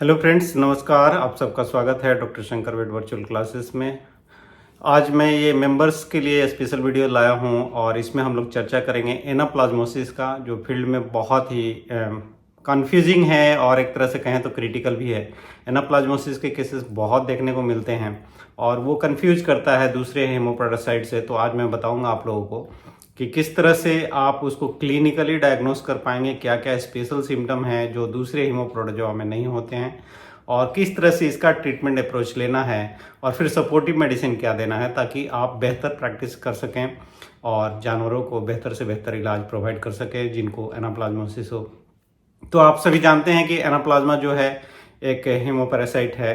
Hello friends, नमस्कार। आप सबका स्वागत है डॉक्टर शंकर वेद वर्चुअल क्लासेस में। आज मैं ये मेंबर्स के लिए स्पेशल वीडियो लाया हूँ और इसमें हम लोग चर्चा करेंगे एनाप्लाज्मोसिस का, जो फील्ड में बहुत ही कंफ्यूजिंग है और एक तरह से कहें तो क्रिटिकल भी है। एनाप्लाज्मोसिस के केसेस बहुत देखने को मिलते हैं और वो कंफ्यूज करता है दूसरे हेमोपैरासाइट से। तो आज मैं बताऊँगा आप लोगों को कि किस तरह से आप उसको क्लिनिकली डायग्नोस कर पाएंगे, क्या क्या स्पेशल सिम्टम है जो दूसरे हीमोप्रोटोजोआ में नहीं होते हैं, और किस तरह से इसका ट्रीटमेंट अप्रोच लेना है, और फिर सपोर्टिव मेडिसिन क्या देना है ताकि आप बेहतर प्रैक्टिस कर सकें और जानवरों को बेहतर से बेहतर इलाज प्रोवाइड कर सकें जिनको एनाप्लाज्मोसिस हो। तो आप सभी जानते हैं कि एनाप्लाज्मा जो है एक हीमोपैरासाइट है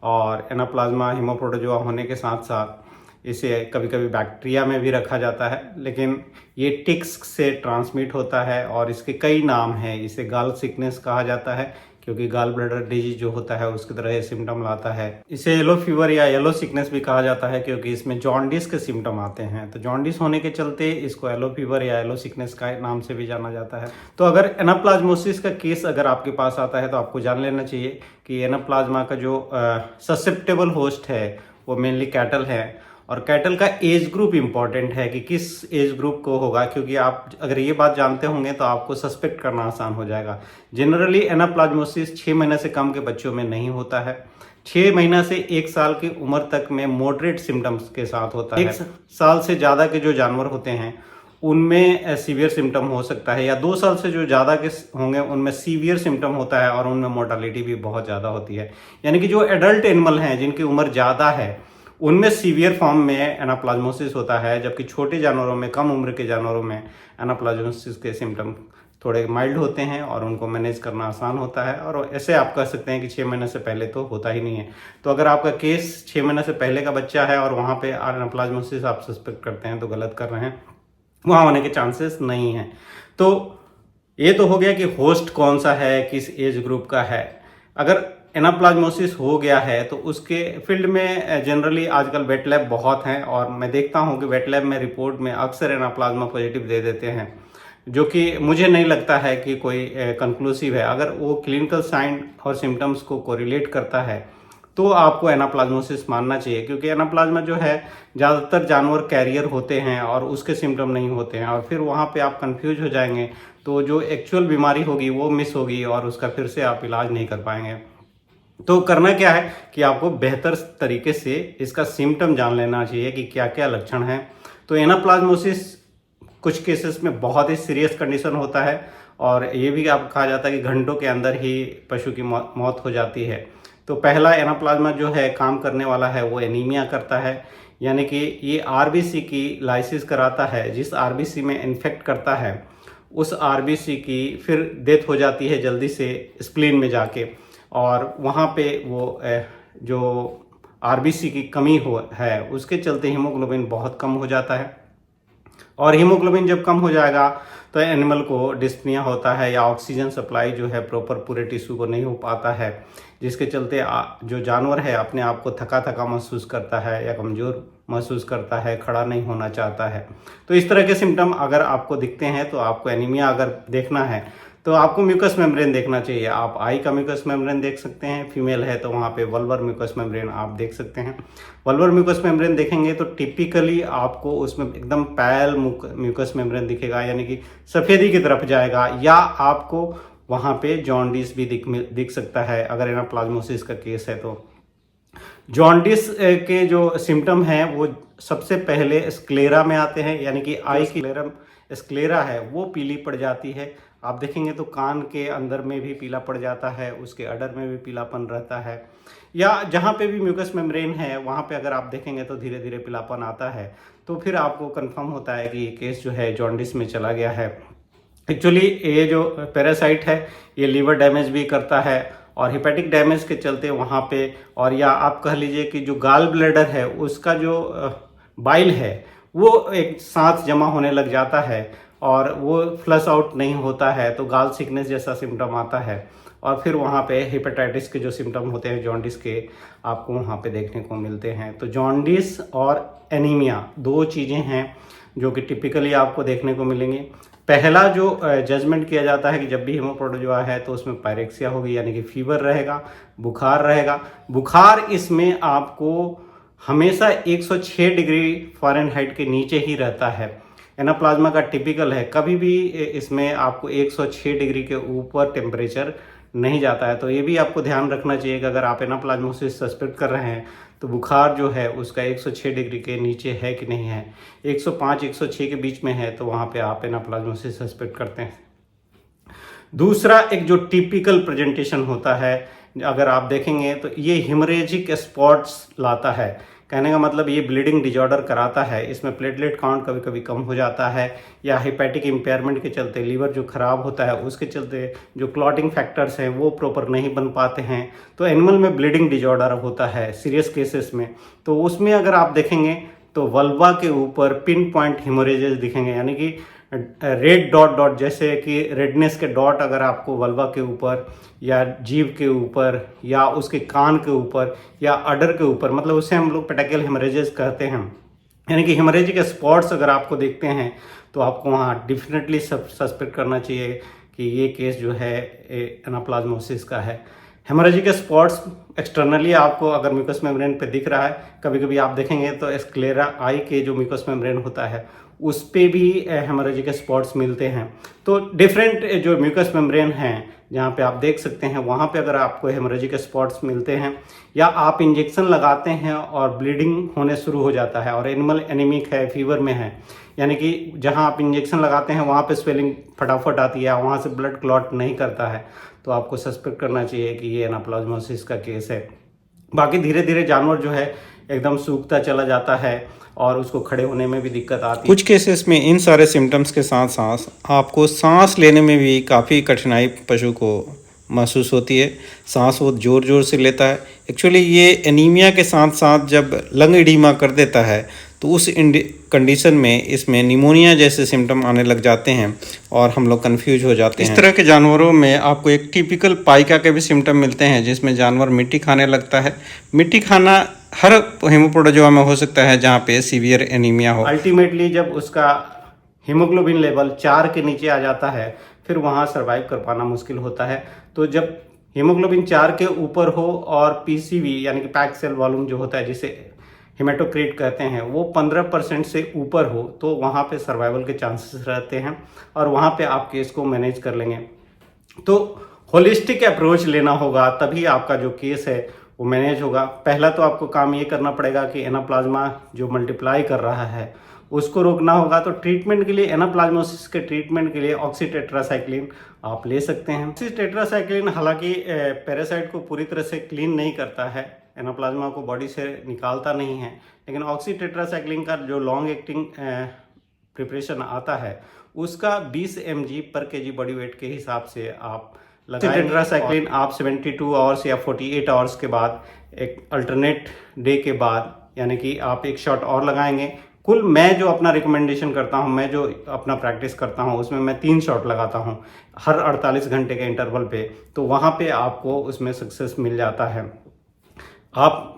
और एनाप्लाज्मा हीमोप्रोटोजोआ होने के साथ साथ इसे कभी कभी बैक्टीरिया में भी रखा जाता है, लेकिन ये टिक्स से ट्रांसमिट होता है और इसके कई नाम हैं। इसे गाल सिकनेस कहा जाता है क्योंकि गाल ब्लैडर डिजीज जो होता है उसकी तरह ये सिम्टम लाता है। इसे येलो फीवर या येलो सिकनेस भी कहा जाता है क्योंकि इसमें जॉन्डिस के सिम्टम आते हैं। तो जॉन्डिस होने के चलते इसको येलो फीवर या येलो सिकनेस का नाम से भी जाना जाता है। तो अगर एनाप्लाज्मोसिस का केस अगर आपके पास आता है तो आपको जान लेना चाहिए कि एनाप्लाज्मा का जो ससेप्टेबल होस्ट है वो मेनली कैटल है, और कैटल का एज ग्रुप इंपॉर्टेंट है कि किस एज ग्रुप को होगा, क्योंकि आप अगर ये बात जानते होंगे तो आपको सस्पेक्ट करना आसान हो जाएगा। जनरली एनाप्लाज्मोसिस 6 महीने से कम के बच्चों में नहीं होता है। 6 महीना से 1 साल की उम्र तक में मॉडरेट सिम्टम्स के साथ होता है। 1 साल से ज़्यादा के जो जानवर होते हैं उनमें सीवियर सिम्टम हो सकता है, या 2 साल से जो ज़्यादा के होंगे उनमें सीवियर सिम्टम होता है और उनमें मोर्टालिटी भी बहुत ज़्यादा होती है। यानी कि जो एडल्ट एनिमल हैं जिनकी उम्र ज़्यादा है उनमें सीवियर फॉर्म में एनाप्लाज्मोसिस होता है, जबकि छोटे जानवरों में, कम उम्र के जानवरों में एनाप्लाज्मोसिस के सिम्टम थोड़े माइल्ड होते हैं और उनको मैनेज करना आसान होता है। और ऐसे आप कह सकते हैं कि 6 महीने से पहले तो होता ही नहीं है। तो अगर आपका केस 6 महीने से पहले का बच्चा है और वहाँ पे एनाप्लाज्मोसिस आप सस्पेक्ट करते हैं तो गलत कर रहे हैं, वहाँ होने के चांसेस नहीं हैं। तो ये तो हो गया कि होस्ट कौन सा है, किस एज ग्रुप का है। अगर एनाप्लाज्मोसिस हो गया है तो उसके फील्ड में जनरली आजकल वेट लैब बहुत हैं और मैं देखता हूं कि वेट लैब में रिपोर्ट में अक्सर एनाप्लाज्मा पॉजिटिव दे देते हैं, जो कि मुझे नहीं लगता है कि कोई कंक्लूसिव है। अगर वो क्लिनिकल साइन और सिम्टम्स को कोरिलेट करता है तो आपको एनाप्लाज्मोसिस मानना चाहिए, क्योंकि एनाप्लाज्मा जो है ज़्यादातर जानवर कैरियर होते हैं और उसके सिम्टम नहीं होते हैं, और फिर वहाँ पे आप कंफ्यूज हो जाएंगे तो जो एक्चुअल बीमारी होगी वो मिस होगी और उसका फिर से आप इलाज नहीं कर पाएंगे। तो करना क्या है कि आपको बेहतर तरीके से इसका सिम्टम जान लेना चाहिए कि क्या क्या लक्षण हैं। तो एनाप्लाज्मोसिस कुछ केसेस में बहुत ही सीरियस कंडीशन होता है और ये भी आप कहा जाता है कि घंटों के अंदर ही पशु की मौत हो जाती है। तो पहला एनाप्लाज्मा जो है काम करने वाला है वो एनीमिया करता है, यानी कि ये आरबीसी की लाइसिस कराता है। जिस आरबीसी में इन्फेक्ट करता है उस आरबीसी की फिर डेथ हो जाती है जल्दी से स्प्लीन में जाके, और वहाँ पे वो जो आरबीसी की कमी है उसके चलते हीमोग्लोबिन बहुत कम हो जाता है, और हीमोग्लोबिन जब कम हो जाएगा तो एनिमल को डिस्पनिया होता है या ऑक्सीजन सप्लाई जो है प्रॉपर पूरे टिश्यू को नहीं हो पाता है, जिसके चलते जो जानवर है अपने आप को थका थका महसूस करता है या कमज़ोर महसूस करता है, खड़ा नहीं होना चाहता है। तो इस तरह के सिम्टम अगर आपको दिखते हैं तो आपको एनीमिया अगर देखना है तो आपको म्यूकस मेम्ब्रेन देखना चाहिए। आप आई का म्यूकस मेम्ब्रेन देख सकते हैं, फीमेल है तो वहाँ पे वल्वर म्यूकस मेम्ब्रेन आप देख सकते हैं। वल्वर म्यूकस मेम्ब्रेन देखेंगे तो टिपिकली आपको उसमें एकदम पैल म्यूकस मेम्ब्रेन दिखेगा, यानी कि सफ़ेदी की तरफ जाएगा, या आपको वहाँ पे जॉन्डिस भी दिख सकता है अगर एनाप्लाज्मोसिस का केस है। तो जॉन्डिस के जो सिम्टम हैं वो सबसे पहले स्क्लेरा में आते हैं, यानी कि आई की स्क्लेरा है वो पीली पड़ जाती है। आप देखेंगे तो कान के अंदर में भी पीला पड़ जाता है, उसके अडर में भी पीलापन रहता है, या जहाँ पे भी म्यूकस मेम्ब्रेन है वहाँ पे अगर आप देखेंगे तो धीरे धीरे पीलापन आता है। तो फिर आपको कंफर्म होता है कि ये केस जो है जॉन्डिस में चला गया है। एक्चुअली ये जो पैरासाइट है ये लीवर डैमेज भी करता है और हिपैटिक डैमेज के चलते वहाँ पे, और या आप कह लीजिए कि जो गाल ब्लैडर है उसका जो बाइल है वो एक साथ जमा होने लग जाता है और वो फ्लश आउट नहीं होता है, तो गाल सिकनेस जैसा सिम्टम आता है, और फिर वहाँ पे हेपेटाइटिस के जो सिम्टम होते हैं जॉन्डिस के आपको वहाँ पे देखने को मिलते हैं। तो जॉन्डिस और एनीमिया 2 चीज़ें हैं जो कि टिपिकली आपको देखने को मिलेंगी। पहला जो जजमेंट किया जाता है कि जब भी हीमोप्रोटोजोआ है तो उसमें पायरेक्सिया होगी, यानी कि फीवर रहेगा, बुखार रहेगा। बुखार इसमें आपको हमेशा 106 डिग्री फ़ारेनहाइट के नीचे ही रहता है। एनाप्लाज्मा का टिपिकल है, कभी भी इसमें आपको 106 डिग्री के ऊपर टेम्परेचर नहीं जाता है। तो ये भी आपको ध्यान रखना चाहिए कि अगर आप एनाप्लाज्मोसिस सस्पेक्ट कर रहे हैं तो बुखार जो है उसका 106 डिग्री के नीचे है कि नहीं है। 105 106 के बीच में है तो वहाँ पे आप एनाप्लाज्मोसिस सस्पेक्ट करते हैं। दूसरा एक जो टिपिकल प्रेजेंटेशन होता है, अगर आप देखेंगे तो ये हिमरेजिक स्पॉट्स लाता है। कहने का मतलब ये ब्लीडिंग डिजॉर्डर कराता है। इसमें प्लेटलेट काउंट कभी कभी कम हो जाता है, या हेपेटिक इम्पेयरमेंट के चलते, लीवर जो खराब होता है उसके चलते जो क्लॉटिंग फैक्टर्स हैं वो प्रॉपर नहीं बन पाते हैं, तो एनिमल में ब्लीडिंग डिजॉर्डर होता है सीरियस केसेस में। तो उसमें अगर आप देखेंगे तो वल्वा के ऊपर पिन पॉइंट हिमोरेजेस दिखेंगे, यानी कि रेड डॉट डॉट, जैसे कि रेडनेस के डॉट अगर आपको वल्वा के ऊपर या जीभ के ऊपर या उसके कान के ऊपर या अडर के ऊपर, मतलब उसे हम लोग पेटेकियल हेमरेजेस कहते हैं, यानी कि हेमरेजिक स्पॉट्स अगर आपको देखते हैं तो आपको वहाँ डेफिनेटली सस्पेक्ट करना चाहिए कि ये केस जो है एनाप्लाज्मोसिस का है। हेमरेजिक स्पॉट्स एक्सटर्नली आपको अगर म्यूकस मेम्ब्रेन पे दिख रहा है, कभी कभी आप देखेंगे तो स्क्लेरा आई के जो म्यूकस मेम्ब्रेन होता है उस पे भी हेमरेजिक स्पॉट्स मिलते हैं। तो डिफरेंट जो म्यूकस मेम्ब्रेन हैं जहाँ पे आप देख सकते हैं वहाँ पे अगर आपको हेमरेजिक स्पॉट्स मिलते हैं या आप इंजेक्शन लगाते हैं और ब्लीडिंग होने शुरू हो जाता है और एनिमल एनीमिक है, फीवर में है, यानी कि जहाँ आप इंजेक्शन लगाते हैं वहाँ पे स्वेलिंग फटाफट आती है, वहाँ से ब्लड क्लॉट नहीं करता है, तो आपको सस्पेक्ट करना चाहिए कि ये एनाप्लाज्मोसिस का केस है। बाकी धीरे धीरे जानवर जो है एकदम सूखता चला जाता है और उसको खड़े होने में भी दिक्कत आती है। कुछ केसेस में इन सारे सिम्टम्स के साथ साथ आपको सांस लेने में भी काफ़ी कठिनाई पशु को महसूस होती है। सांस वो ज़ोर ज़ोर से लेता है। एक्चुअली ये एनीमिया के साथ साथ जब लंग एडीमा कर देता है तो उस कंडीशन में इसमें निमोनिया जैसे सिम्टम आने लग जाते हैं और हम लोग कंफ्यूज हो जाते हैं। इस तरह के जानवरों में आपको एक टिपिकल पाइका के भी सिम्टम मिलते हैं जिसमें जानवर मिट्टी खाने लगता है। मिट्टी खाना हर हीमोप्रोटोजोआ में हो सकता है जहाँ पे सीवियर एनीमिया हो। अल्टीमेटली जब उसका हीमोग्लोबिन लेवल 4 के नीचे आ जाता है फिर वहाँ सर्वाइव कर पाना मुश्किल होता है। तो जब हीमोग्लोबिन 4 के ऊपर हो और पीसीवी यानी कि पैक्ड सेल वॉल्यूम जो होता है जिसे हेमेटोक्रिट कहते हैं वो 15% से ऊपर हो तो वहाँ पे सर्वाइवल के चांसेस रहते हैं और वहाँ पे आप केस को मैनेज कर लेंगे। तो होलिस्टिक अप्रोच लेना होगा तभी आपका जो केस है वो मैनेज होगा। पहला तो आपको काम ये करना पड़ेगा कि एनाप्लाज्मा जो मल्टीप्लाई कर रहा है उसको रोकना होगा। तो ट्रीटमेंट के लिए, एनाप्लाज्मोसिस के ट्रीटमेंट के लिए ऑक्सीटेट्रासाइक्लिन आप ले सकते हैं। ऑक्सीटेट्रासाइक्लिन हालांकि पैरासाइट को पूरी तरह से क्लीन नहीं करता है, एनाप्लाज्मा को बॉडी से निकालता नहीं है, लेकिन ऑक्सीटेट्रासाइक्लिन का जो लॉन्ग एक्टिंग प्रिपरेशन आता है उसका 20 mg पर kg बॉडी वेट के हिसाब से आप लगाएं। टेट्रासाइक्लिन आप 72 आवर्स या 48 आवर्स के बाद एक अल्टरनेट डे के बाद यानी कि आप एक शॉट और लगाएंगे। कुल मैं जो अपना रिकमेंडेशन करता हूं, मैं जो अपना प्रैक्टिस करता हूं उसमें मैं 3 शॉट लगाता हूं हर 48 घंटे के इंटरवल पे, तो वहाँ पे आपको उसमें सक्सेस मिल जाता है। आप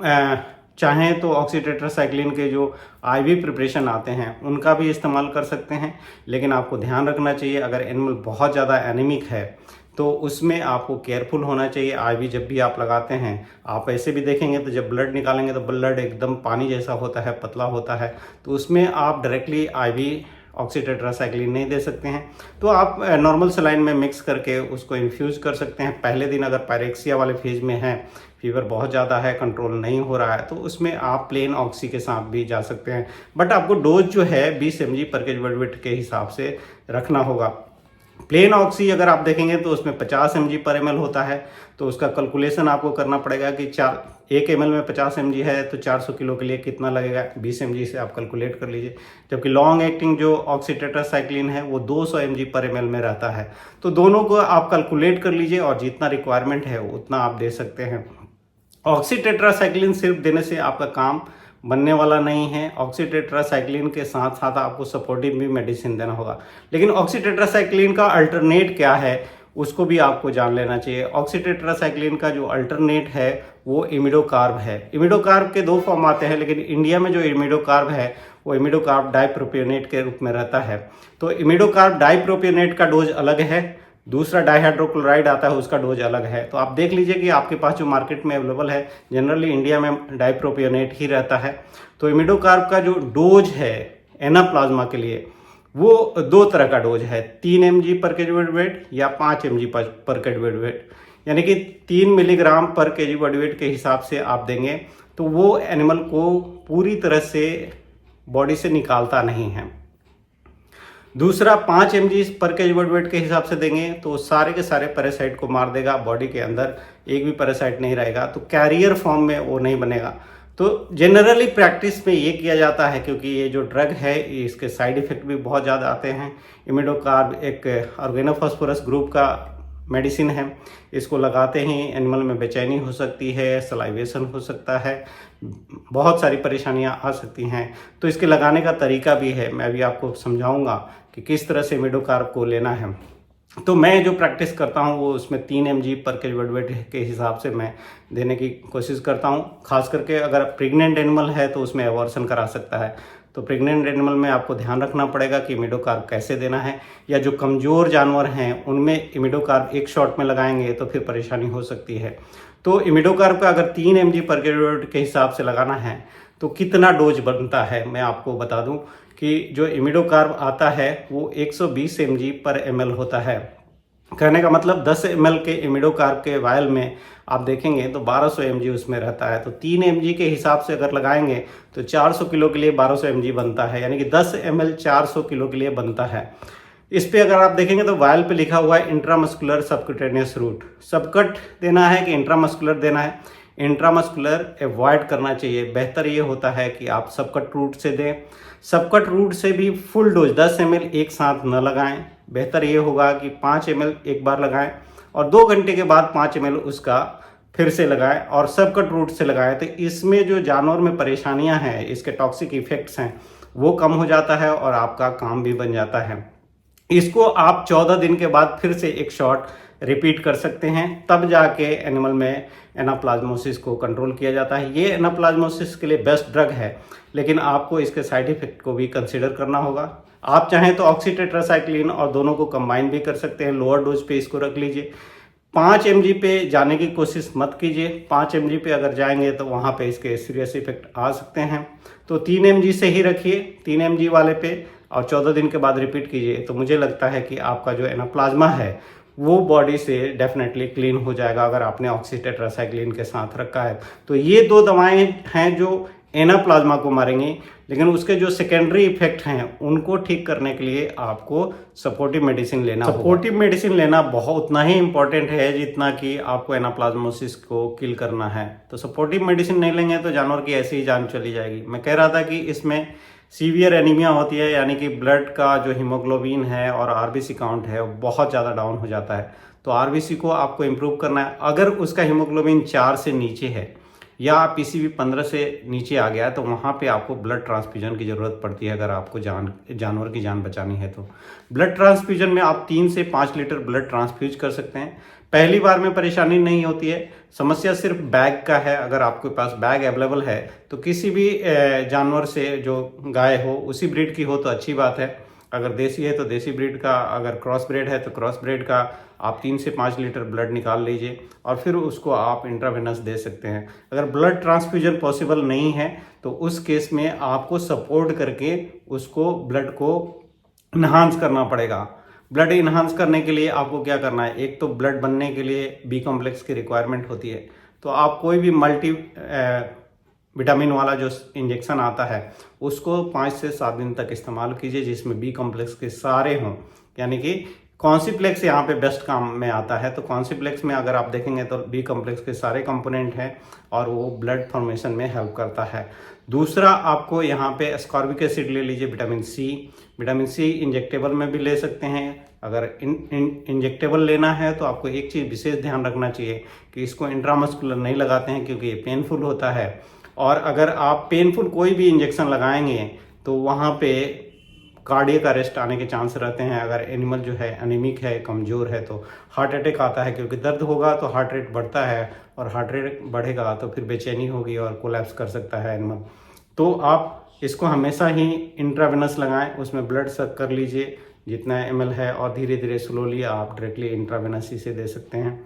चाहें तो ऑक्सीटेट्रासाइक्लिन के जो आईवी प्रिपरेशन आते हैं उनका भी इस्तेमाल कर सकते हैं, लेकिन आपको ध्यान रखना चाहिए अगर एनिमल बहुत ज़्यादा एनीमिक है तो उसमें आपको केयरफुल होना चाहिए। आईवी जब भी आप लगाते हैं, आप ऐसे भी देखेंगे तो जब ब्लड निकालेंगे तो ब्लड एकदम पानी जैसा होता है, पतला होता है, तो उसमें आप डायरेक्टली आईवी ऑक्सीटेट्रासाइक्लिन नहीं दे सकते हैं। तो आप नॉर्मल सलाइन में मिक्स करके उसको इन्फ्यूज़ कर सकते हैं। पहले दिन अगर पायरेक्सिया वाले फेज में है, फीवर बहुत ज़्यादा है, कंट्रोल नहीं हो रहा है, तो उसमें आप प्लेन ऑक्सी के साथ भी जा सकते हैं। बट आपको डोज जो है 20 mg पर kg बॉडी वेट के हिसाब से रखना होगा। प्लेन ऑक्सी अगर आप देखेंगे तो उसमें 50 mg पर ml होता है, तो उसका कैलकुलेशन आपको करना पड़ेगा कि 1 ml में 50 mg है तो 400 किलो के लिए कितना लगेगा, 20 mg से आप कैलकुलेट कर लीजिए। जबकि लॉन्ग एक्टिंग जो ऑक्सीटेट्रासाइक्लिन है वो 200 mg पर ml में रहता है। तो दोनों को आप कैलकुलेट कर लीजिए और जितना रिक्वायरमेंट है उतना आप दे सकते हैं। ऑक्सीटेट्रासाइक्लिन सिर्फ देने से आपका काम बनने वाला नहीं है। ऑक्सीटेट्रासाइक्लिन के साथ साथ आपको सपोर्टिव भी मेडिसिन देना होगा। लेकिन ऑक्सीटेट्रासाइक्लिन का अल्टरनेट क्या है उसको भी आपको जान लेना चाहिए। ऑक्सीटेट्रासाइक्लिन का जो अल्टरनेट है वो इमिडोकार्ब है। इमिडोकार्ब के 2 फॉर्म आते हैं, लेकिन इंडिया में जो इमिडोकार्ब है वो इमिडोकार्ब डाइप्रोपियोनेट के रूप में रहता है। तो इमिडोकार्ब डाइप्रोपियोनेट का डोज अलग है, दूसरा डाइहाइड्रोक्लोराइड आता है उसका डोज अलग है। तो आप देख लीजिए कि आपके पास जो मार्केट में अवेलेबल है, जनरली इंडिया में डाइप्रोपियोनेट ही रहता है। तो इमिडोकार्ब का जो डोज है एनाप्लाज्मा के लिए वो 2 तरह का डोज है, 3 mg पर केजी बॉडी वेट या 5 mg पर केजी बॉडी वेट, यानी कि 3 मिलीग्राम पर केजी बॉडी वेट के हिसाब से आप देंगे तो वो एनिमल को पूरी तरह से बॉडी से निकालता नहीं है। दूसरा 5 mg पर केजी बॉडी वेट के हिसाब से देंगे तो सारे के सारे पैरासाइट को मार देगा, बॉडी के अंदर एक भी पैरासाइट नहीं रहेगा, तो कैरियर फॉर्म में वो नहीं बनेगा। तो जनरली प्रैक्टिस में ये किया जाता है, क्योंकि ये जो ड्रग है इसके साइड इफ़ेक्ट भी बहुत ज़्यादा आते हैं। इमिडोकार्ब एक ऑर्गेनोफॉस्फोरस ग्रुप का मेडिसिन है, इसको लगाते ही एनिमल में बेचैनी हो सकती है, सलाइवेशन हो सकता है, बहुत सारी परेशानियां आ सकती हैं। तो इसके लगाने का तरीका भी है, मैं अभी आपको समझाऊंगा कि किस तरह से इमिडोकार्ब को लेना है। तो मैं जो प्रैक्टिस करता हूँ वो उसमें 3 mg पर केजी बॉडी वेट के हिसाब से मैं देने की कोशिश करता हूँ। खास करके अगर प्रेग्नेंट एनिमल है तो उसमें एवर्सन करा सकता है, तो प्रेग्नेंट एनिमल में आपको ध्यान रखना पड़ेगा कि इमिडोकार्ब कैसे देना है। या जो कमज़ोर जानवर हैं उनमें इमिडोकार्ब एक शॉट में लगाएंगे तो फिर परेशानी हो सकती है। तो इमिडोकार्ब का अगर 3 mg पर केजी बॉडी वेट के हिसाब से लगाना है तो कितना डोज बनता है मैं आपको बता दूं कि जो इमिडोकार्ब आता है वो 120 mg पर ml होता है। कहने का मतलब 10 ml के इमिडोकार्ब के वायल में आप देखेंगे तो 1200 mg उसमें रहता है। तो 3 mg के हिसाब से अगर लगाएंगे तो 400 किलो के लिए 1200 mg बनता है, यानी कि 10 ml 400 किलो के लिए बनता है। इस पे अगर आप देखेंगे तो वायल पे लिखा हुआ है इंट्रामस्कुलर सबक्यूटेनियस रूट। सबकट देना है कि इंट्रामस्कुलर देना है? इंट्रामस्कुलर अवॉइड करना चाहिए, बेहतर ये होता है कि आप सबकट रूट से दें। सबकट रूट से भी फुल डोज 10 ml एक साथ न लगाएं, बेहतर ये होगा कि 5 ml एक बार लगाएं और 2 घंटे के बाद 5 ml उसका फिर से लगाएं और सबकट रूट से लगाएं। तो इसमें जो जानवर में परेशानियां हैं, इसके टॉक्सिक इफेक्ट्स हैं, वो कम हो जाता है और आपका काम भी बन जाता है। इसको आप 14 दिन के बाद फिर से एक शॉट रिपीट कर सकते हैं, तब जाके एनिमल में एनाप्लाज्मोसिस को कंट्रोल किया जाता है। ये एनाप्लाज्मोसिस के लिए बेस्ट ड्रग है, लेकिन आपको इसके साइड इफेक्ट को भी कंसीडर करना होगा। आप चाहें तो ऑक्सीटेट्रासाइक्लिन और दोनों को कंबाइन भी कर सकते हैं, लोअर डोज पे इसको रख लीजिए। 5 mg पे जाने की कोशिश मत कीजिए, 5 mg पे अगर जाएंगे तो वहाँ पे इसके सीरियस इफेक्ट आ सकते हैं। तो 3 mg से ही रखिए, 3 mg वाले पे, और 14 दिन के बाद रिपीट कीजिए। तो मुझे लगता है कि आपका जो एनाप्लाज्मा है वो बॉडी से डेफिनेटली क्लीन हो जाएगा अगर आपने ऑक्सीटेट्रासाइक्लिन के साथ रखा है। तो ये 2 दवाएं हैं जो एनाप्लाज्मा को मारेंगी, लेकिन उसके जो सेकेंडरी इफेक्ट हैं उनको ठीक करने के लिए आपको सपोर्टिव मेडिसिन लेना होगा। सपोर्टिव मेडिसिन लेना बहुत उतना ही इंपॉर्टेंट है जितना कि आपको एनाप्लाज्मोसिस को किल करना है। तो सपोर्टिव मेडिसिन नहीं लेंगे तो जानवर की ऐसी ही जान चली जाएगी। मैं कह रहा था कि इसमें सीवियर एनीमिया होती है, यानी कि ब्लड का जो हीमोग्लोबिन है और आरबीसी काउंट है वो बहुत ज़्यादा डाउन हो जाता है। तो आरबीसी को आपको इम्प्रूव करना है। अगर उसका हीमोग्लोबिन 4 से नीचे है या पीसीवी 15 से नीचे आ गया है तो वहाँ पे आपको ब्लड ट्रांसफ्यूजन की ज़रूरत पड़ती है। अगर आपको जानवर की जान बचानी है तो ब्लड ट्रांसफ्यूजन में आप 3 से 5 लीटर ब्लड ट्रांसफ्यूज कर सकते हैं। पहली बार में परेशानी नहीं होती है, समस्या सिर्फ बैग का है। अगर आपके पास बैग अवेलेबल है तो किसी भी जानवर से, जो गाय हो उसी ब्रीड की हो तो अच्छी बात है। अगर देसी है तो देसी ब्रीड का, अगर क्रॉस ब्रीड है तो क्रॉस ब्रीड का आप 3 से 5 लीटर ब्लड निकाल लीजिए और फिर उसको आप इंट्रावेनस दे सकते हैं। अगर ब्लड ट्रांसफ्यूजन पॉसिबल नहीं है तो उस केस में आपको सपोर्ट करके उसको ब्लड को इन्हांस करना पड़ेगा। ब्लड इन्हांस करने के लिए आपको क्या करना है? एक तो ब्लड बनने के लिए बी कॉम्प्लेक्स की रिक्वायरमेंट होती है, तो आप कोई भी मल्टी विटामिन वाला जो इंजेक्शन आता है उसको 5 से 7 दिन तक इस्तेमाल कीजिए, जिसमें बी कॉम्प्लेक्स के सारे हों। यानी कि कॉन्सिप्लेक्स यहाँ पे बेस्ट काम में आता है। तो कॉन्सिप्लेक्स में अगर आप देखेंगे तो बी कॉम्प्लेक्स के सारे कंपोनेंट हैं और वो ब्लड फॉर्मेशन में हेल्प करता है। दूसरा, आपको यहाँ पे एस्कॉर्बिक एसिड ले लीजिए, vitamin C. Vitamin C injectable में भी ले सकते हैं। अगर इंजेक्टेबल लेना है तो आपको एक चीज़ विशेष ध्यान रखना चाहिए कि इसको इंट्रामस्कुलर नहीं लगाते हैं, क्योंकि ये पेनफुल होता है। और अगर आप पेनफुल कोई भी इंजेक्शन लगाएंगे तो वहाँ पे कार्डियक अरेस्ट आने के चांस रहते हैं। अगर एनिमल जो है एनीमिक है, कमज़ोर है, तो हार्ट अटैक आता है, क्योंकि दर्द होगा तो हार्ट रेट बढ़ता है और हार्ट रेट बढ़ेगा तो फिर बेचैनी होगी और कोलैप्स कर सकता है एनिमल। तो आप इसको हमेशा ही इंट्रावेनस लगाएं, उसमें ब्लड सक कर लीजिए जितना ml है, और धीरे धीरे स्लोली आप डायरेक्टली इंट्रावेनस इसे दे सकते हैं।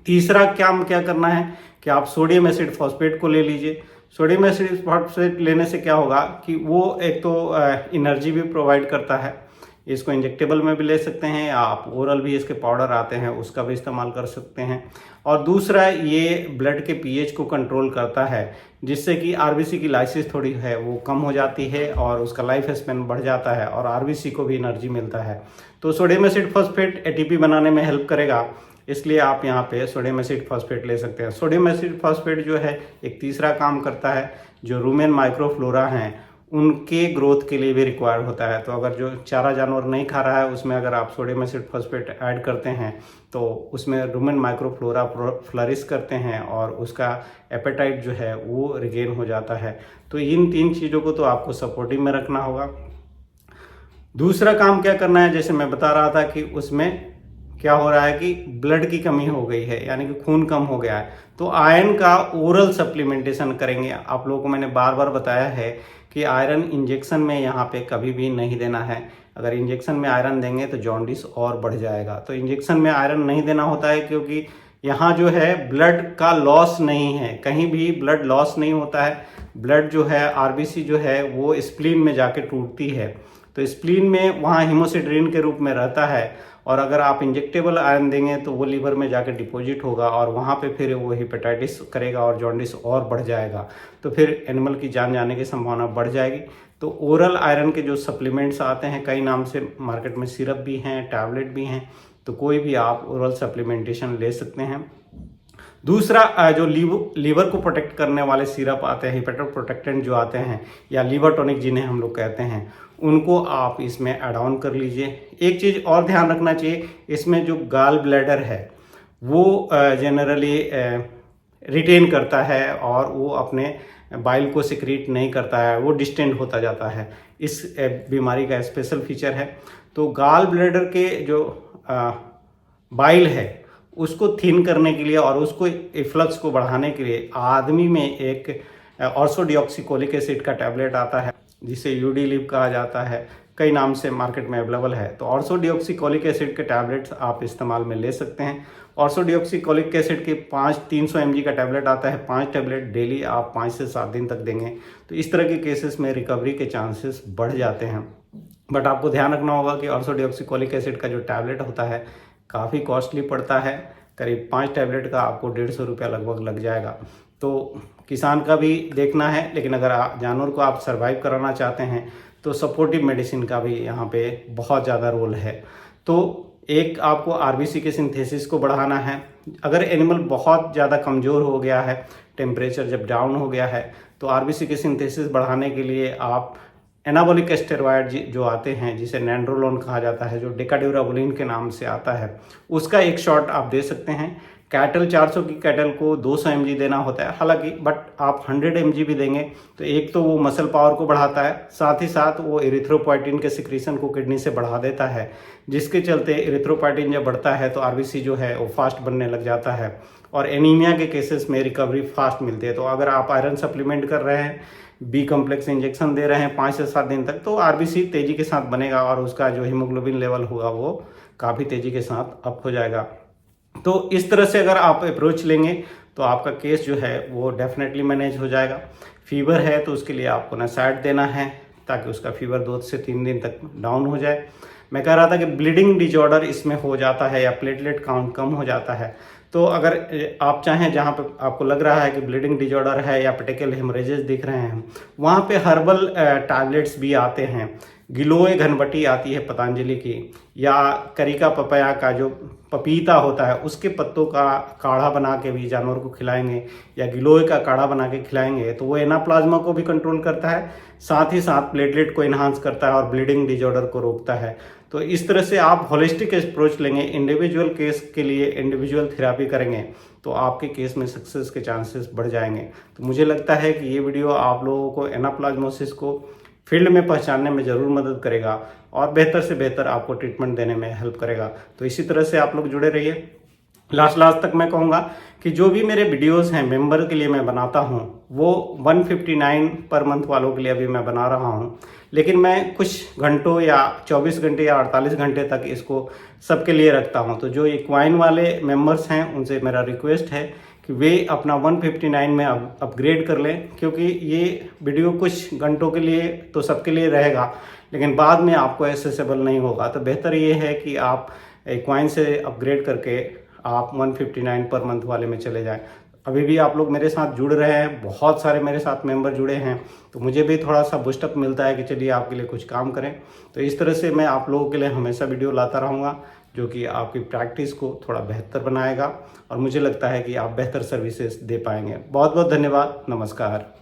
तीसरा क्या करना है कि आप सोडियम एसिड फॉस्फेट को ले लीजिए। सोडियम एसिड फॉस्फेट लेने से क्या होगा कि वो एक तो एनर्जी भी प्रोवाइड करता है। इसको इंजेक्टेबल में भी ले सकते हैं, आप ओरल भी इसके पाउडर आते हैं उसका भी इस्तेमाल कर सकते हैं। और दूसरा, ये ब्लड के पीएच को कंट्रोल करता है, जिससे कि आरबीसी की लाइसिस थोड़ी है वो कम हो जाती है और उसका लाइफ स्पैन बढ़ जाता है और आरबीसी को भी एनर्जी मिलता है। तो सोडियम एसिड फॉस्फेट एटीपी बनाने में हेल्प करेगा, इसलिए आप यहाँ पे सोडियम एसिड फॉस्फेट ले सकते हैं। सोडियम एसिड फॉस्फेट जो है एक तीसरा काम करता है, जो रूमेन माइक्रोफ्लोरा हैं उनके ग्रोथ के लिए भी रिक्वायर्ड होता है। तो अगर जो चारा जानवर नहीं खा रहा है उसमें अगर आप सोडियम एसिड फॉस्फेट ऐड करते हैं तो उसमें रूमेन माइक्रोफ्लोरा फ्लरिश करते हैं और उसका एपेटाइट जो है वो रिगेन हो जाता है। तो इन 3 चीज़ों को तो आपको सपोर्टिव में रखना होगा। दूसरा काम क्या करना है, जैसे मैं बता रहा था कि उसमें क्या हो रहा है कि ब्लड की कमी हो गई है, यानी कि खून कम हो गया है, तो आयरन का ओरल सप्लीमेंटेशन करेंगे। आप लोगों को मैंने बार बार बताया है कि आयरन इंजेक्शन में यहाँ पे कभी भी नहीं देना है। अगर इंजेक्शन में आयरन देंगे तो जॉन्डिस और बढ़ जाएगा। तो इंजेक्शन में आयरन नहीं देना होता है, क्योंकि यहाँ जो है ब्लड का लॉस नहीं है, कहीं भी ब्लड लॉस नहीं होता है। ब्लड जो है आरबीसी जो है वो स्प्लीन में जाके टूटती है, तो स्प्लीन में वहाँ हीमोसिड्रीन के रूप में रहता है, और अगर आप इंजेक्टेबल आयरन देंगे तो वो लीवर में जाके डिपॉजिट होगा और वहाँ पे फिर वो हेपेटाइटिस करेगा और जॉन्डिस और बढ़ जाएगा। तो फिर एनिमल की जान जाने की संभावना बढ़ जाएगी। तो ओरल आयरन के जो सप्लीमेंट्स आते हैं, कई नाम से मार्केट में सिरप भी हैं, टैबलेट भी हैं, तो कोई भी आप ओरल सप्लीमेंटेशन ले सकते हैं। दूसरा, जो लीवर को प्रोटेक्ट करने वाले सिरप आते हैं, हेपेटो प्रोटेक्टेंट जो आते हैं, या लीवर टॉनिक जिन्हें हम लोग कहते हैं, उनको आप इसमें ऐड ऑन कर लीजिए। एक चीज़ और ध्यान रखना चाहिए, इसमें जो गाल ब्लैडर है वो जनरली रिटेन करता है और वो अपने बाइल को सिक्रीट नहीं करता है, वो डिस्टेंड होता जाता है। इस बीमारी का स्पेशल फीचर है। तो गाल ब्लैडर के जो बाइल है उसको थिन करने के लिए और उसको इफ्लक्स को बढ़ाने के लिए आदमी में एक ऑर्सोडिऑक्सीकोलिक एसिड का टैबलेट आता है, जिसे यूडी-लिव कहा जाता है, कई नाम से मार्केट में अवेलेबल है। तो ऑर्सोडिऑक्सीकोलिक एसिड के टैबलेट्स आप इस्तेमाल में ले सकते हैं। ऑर्सोडिऑक्सीकोलिक एसिड के 300 mg का टैबलेट आता है, 5 टैबलेट डेली आप 5 से 7 दिन तक देंगे, तो इस तरह के केसेस में रिकवरी के चांसेस बढ़ जाते हैं। बट आपको ध्यान रखना होगा कि ऑर्सोडिऑक्सीकोलिक एसिड का जो टैबलेट होता है काफ़ी कॉस्टली पड़ता है, करीब 5 टैबलेट का आपको 150 रुपया लगभग लग जाएगा। तो किसान का भी देखना है, लेकिन अगर जानवर को आप सर्वाइव कराना चाहते हैं तो सपोर्टिव मेडिसिन का भी यहाँ पे बहुत ज़्यादा रोल है। तो एक, आपको आरबीसी के सिंथेसिस को बढ़ाना है। अगर एनिमल बहुत ज़्यादा कमज़ोर हो गया है, टेम्परेचर जब डाउन हो गया है, तो आरबीसी के सिंथेसिस बढ़ाने के लिए आप एनाबॉलिक स्टेरॉयड जो आते हैं, जिसे नैंड्रोलोन कहा जाता है, जो डेकाड्यूराबोलिन के नाम से आता है, उसका एक शॉट आप दे सकते हैं। कैटल 400 की कैटल को 200 mg देना होता है, हालांकि बट आप 100 mg भी देंगे तो एक तो वो मसल पावर को बढ़ाता है, साथ ही साथ वो इरिथ्रोपोइटिन के सिक्रीशन को किडनी से बढ़ा देता है, जिसके चलते इरिथ्रोपोइटिन जब बढ़ता है तो आरबीसी जो है वो फास्ट बनने लग जाता है और एनीमिया के केसेस में रिकवरी फास्ट मिलती है। तो अगर आप आयरन सप्लीमेंट कर रहे हैं, बी कॉम्प्लेक्स इंजेक्शन दे रहे हैं 5 से 7 दिन तक, तो आरबीसी तेज़ी के साथ बनेगा और उसका जो हीमोग्लोबिन लेवल होगा वो काफ़ी तेज़ी के साथ अप हो जाएगा। तो इस तरह से अगर आप अप्रोच लेंगे तो आपका केस जो है वो डेफिनेटली मैनेज हो जाएगा। फीवर है तो उसके लिए आपको नसाइड देना है ताकि उसका फीवर 2 से 3 दिन तक डाउन हो जाए। मैं कह रहा था कि ब्लीडिंग डिजॉर्डर इसमें हो जाता है या प्लेटलेट काउंट कम हो जाता है, तो अगर आप चाहें जहाँ पे आपको लग रहा है कि ब्लीडिंग डिजॉर्डर है या पेटिकल हेमरेजेस दिख रहे हैं, वहाँ पे हर्बल टैबलेट्स भी आते हैं। गिलोय घनबटी आती है पतंजलि की, या करिका पपाया का जो पपीता होता है उसके पत्तों का काढ़ा बना के भी जानवर को खिलाएंगे या गिलोय का काढ़ा बना के खिलाएंगे तो वो एनाप्लाज्मा को भी कंट्रोल करता है, साथ ही साथ प्लेटलेट को इन्हांस करता है और ब्लीडिंग डिजॉर्डर को रोकता है। तो इस तरह से आप होलिस्टिक अप्रोच लेंगे, इंडिविजुअल केस के लिए इंडिविजुअल थेरेपी करेंगे तो आपके केस में सक्सेस के चांसेस बढ़ जाएंगे। तो मुझे लगता है कि ये वीडियो आप लोगों को एनाप्लाज्मोसिस को फील्ड में पहचानने में ज़रूर मदद करेगा और बेहतर से बेहतर आपको ट्रीटमेंट देने में हेल्प करेगा। तो इसी तरह से आप लोग जुड़े रहिए। लास्ट तक मैं कहूँगा कि जो भी मेरे वीडियोस हैं मेंबर के लिए मैं बनाता हूँ वो 159 पर मंथ वालों के लिए अभी मैं बना रहा हूँ, लेकिन मैं कुछ घंटों या 24 घंटे या 48 घंटे तक इसको सबके लिए रखता हूँ। तो जो इक्वाइन वाले मेंबर्स हैं उनसे मेरा रिक्वेस्ट है कि वे अपना 159 में अपग्रेड कर लें, क्योंकि ये वीडियो कुछ घंटों के लिए तो सबके लिए रहेगा, लेकिन बाद में आपको एक्सेसिबल नहीं होगा। तो बेहतर ये है कि आप इक्वाइन से अपग्रेड करके आप 159 पर मंथ वाले में चले जाएं। अभी भी आप लोग मेरे साथ जुड़ रहे हैं, बहुत सारे मेरे साथ मेंबर जुड़े हैं, तो मुझे भी थोड़ा सा बूस्टअप मिलता है कि चलिए आपके लिए कुछ काम करें। तो इस तरह से मैं आप लोगों के लिए हमेशा वीडियो लाता रहूँगा जो कि आपकी प्रैक्टिस को थोड़ा बेहतर बनाएगा और मुझे लगता है कि आप बेहतर सर्विसेज दे पाएंगे। बहुत बहुत धन्यवाद। नमस्कार।